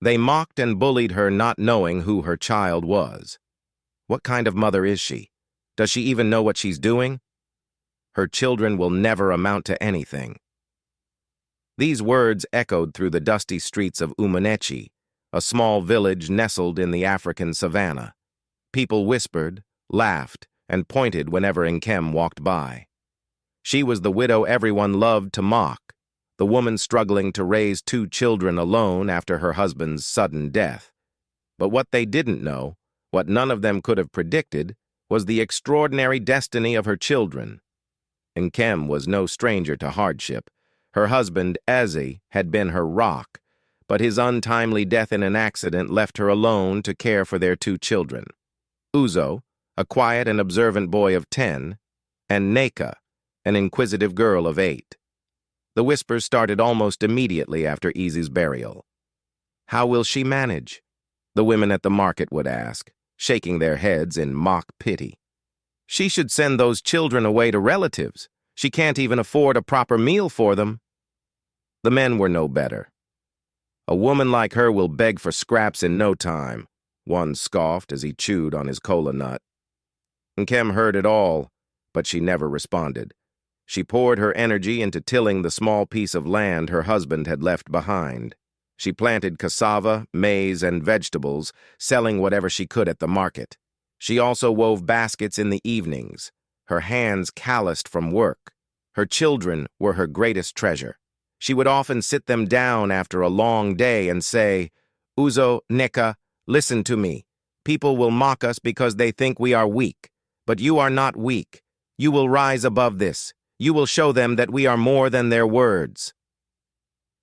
They mocked and bullied her, not knowing who her child was. What kind of mother is she? Does she even know what she's doing? Her children will never amount to anything. These words echoed through the dusty streets of Umuneci, a small village nestled in the African savannah. People whispered, laughed, and pointed whenever Nkem walked by. She was the widow everyone loved to mock, the woman struggling to raise 2 children alone after her husband's sudden death. But what they didn't know, what none of them could have predicted, was the extraordinary destiny of her children. Nkem was no stranger to hardship. Her husband, Eze, had been her rock, but his untimely death in an accident left her alone to care for their 2 children. Uzo, a quiet and observant boy of 10, and Neka, an inquisitive girl of 8. The whispers started almost immediately after Eze's burial. How will she manage? The women at the market would ask, shaking their heads in mock pity. She should send those children away to relatives. She can't even afford a proper meal for them. The men were no better. A woman like her will beg for scraps in no time, one scoffed as he chewed on his cola nut. Nkem heard it all, but she never responded. She poured her energy into tilling the small piece of land her husband had left behind. She planted cassava, maize, and vegetables, selling whatever she could at the market. She also wove baskets in the evenings, her hands calloused from work. Her children were her greatest treasure. She would often sit them down after a long day and say, "Uzo, Neka, listen to me. People will mock us because they think we are weak. But you are not weak. You will rise above this. You will show them that we are more than their words."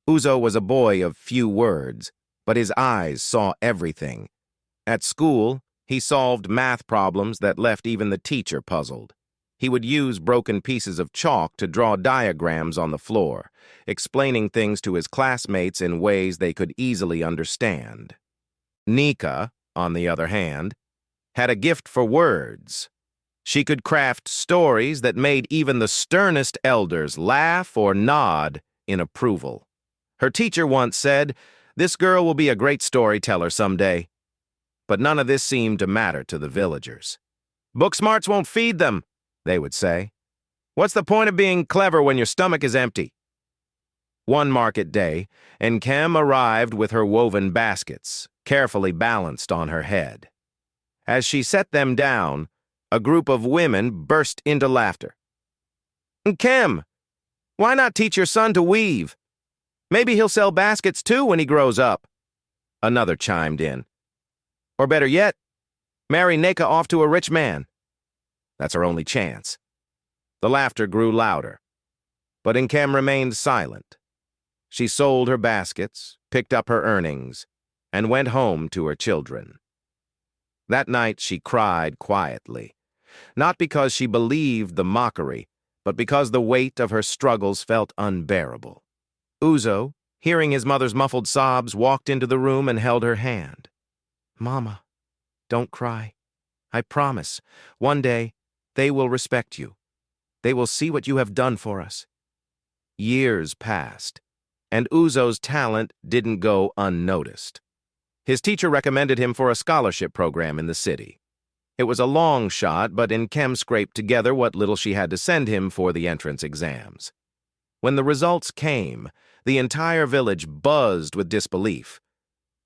Uzo was a boy of few words, but his eyes saw everything. At school, he solved math problems that left even the teacher puzzled. He would use broken pieces of chalk to draw diagrams on the floor, explaining things to his classmates in ways they could easily understand. Nika, on the other hand, had a gift for words. She could craft stories that made even the sternest elders laugh or nod in approval. Her teacher once said, "This girl will be a great storyteller someday." But none of this seemed to matter to the villagers. "Book smarts won't feed them," they would say. "What's the point of being clever when your stomach is empty?" One market day, Nkem arrived with her woven baskets, carefully balanced on her head. As she set them down, a group of women burst into laughter. "Nkem, why not teach your son to weave? Maybe he'll sell baskets too when he grows up." Another chimed in. "Or better yet, marry Neka off to a rich man. That's our only chance." The laughter grew louder, but Nkem remained silent. She sold her baskets, picked up her earnings, and went home to her children. That night she cried quietly, not because she believed the mockery, but because the weight of her struggles felt unbearable. Uzo, hearing his mother's muffled sobs, walked into the room and held her hand. "Mama, don't cry. I promise, one day they will respect you. They will see what you have done for us." Years passed, and Uzo's talent didn't go unnoticed. His teacher recommended him for a scholarship program in the city. It was a long shot, but Nkem scraped together what little she had to send him for the entrance exams. When the results came, the entire village buzzed with disbelief.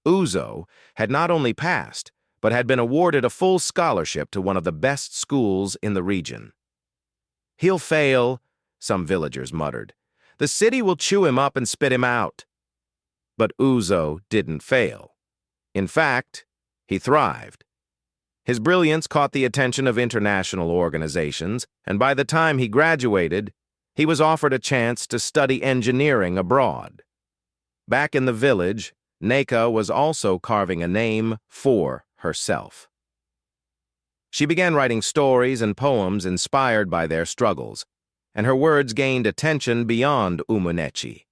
Uzo had not only passed, but had been awarded a full scholarship to one of the best schools in the region. "He'll fail," some villagers muttered. "The city will chew him up and spit him out." But Uzo didn't fail. In fact, he thrived. His brilliance caught the attention of international organizations, and by the time he graduated, he was offered a chance to study engineering abroad. Back in the village, Neka was also carving a name for herself. She began writing stories and poems inspired by their struggles, and her words gained attention beyond Umuneci.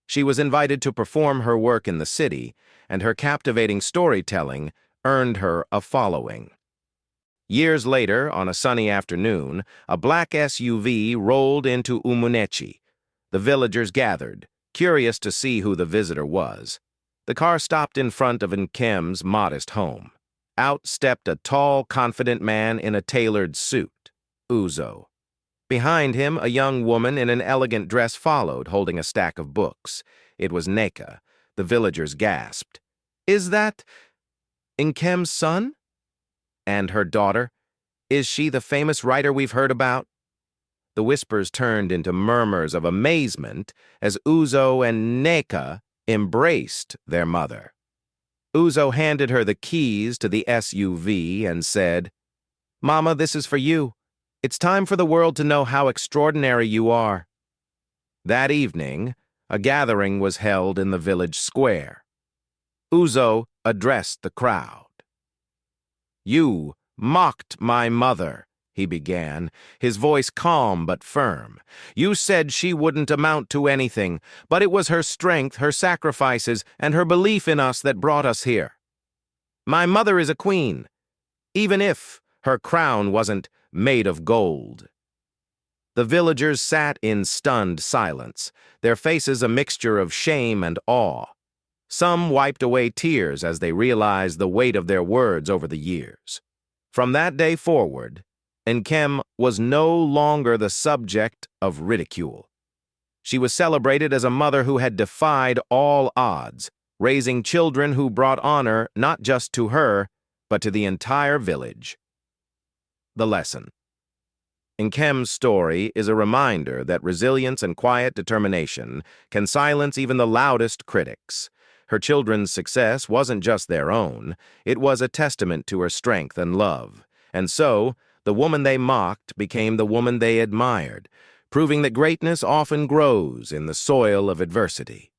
She was invited to perform her work in the city, and her captivating storytelling earned her a following. Years later, on a sunny afternoon, a black SUV rolled into Umuneci. The villagers gathered, curious to see who the visitor was. The car stopped in front of Nkem's modest home. Out stepped a tall, confident man in a tailored suit, Uzo. Behind him, a young woman in an elegant dress followed, holding a stack of books. It was Neka. The villagers gasped. "Is that Nkem's son? And her daughter? Is she the famous writer we've heard about?" The whispers turned into murmurs of amazement as Uzo and Neka embraced their mother. Uzo handed her the keys to the SUV and said, "Mama, this is for you. It's time for the world to know how extraordinary you are." That evening, a gathering was held in the village square. Uzo addressed the crowd. "You mocked my mother," he began, his voice calm but firm. "You said she wouldn't amount to anything, but it was her strength, her sacrifices, and her belief in us that brought us here. My mother is a queen, even if her crown wasn't made of gold." The villagers sat in stunned silence, their faces a mixture of shame and awe. Some wiped away tears as they realized the weight of their words over the years. From that day forward, Nkem was no longer the subject of ridicule. She was celebrated as a mother who had defied all odds, raising children who brought honor not just to her, but to the entire village. The lesson. Nkem's story is a reminder that resilience and quiet determination can silence even the loudest critics. Her children's success wasn't just their own, it was a testament to her strength and love. And so, the woman they mocked became the woman they admired, proving that greatness often grows in the soil of adversity.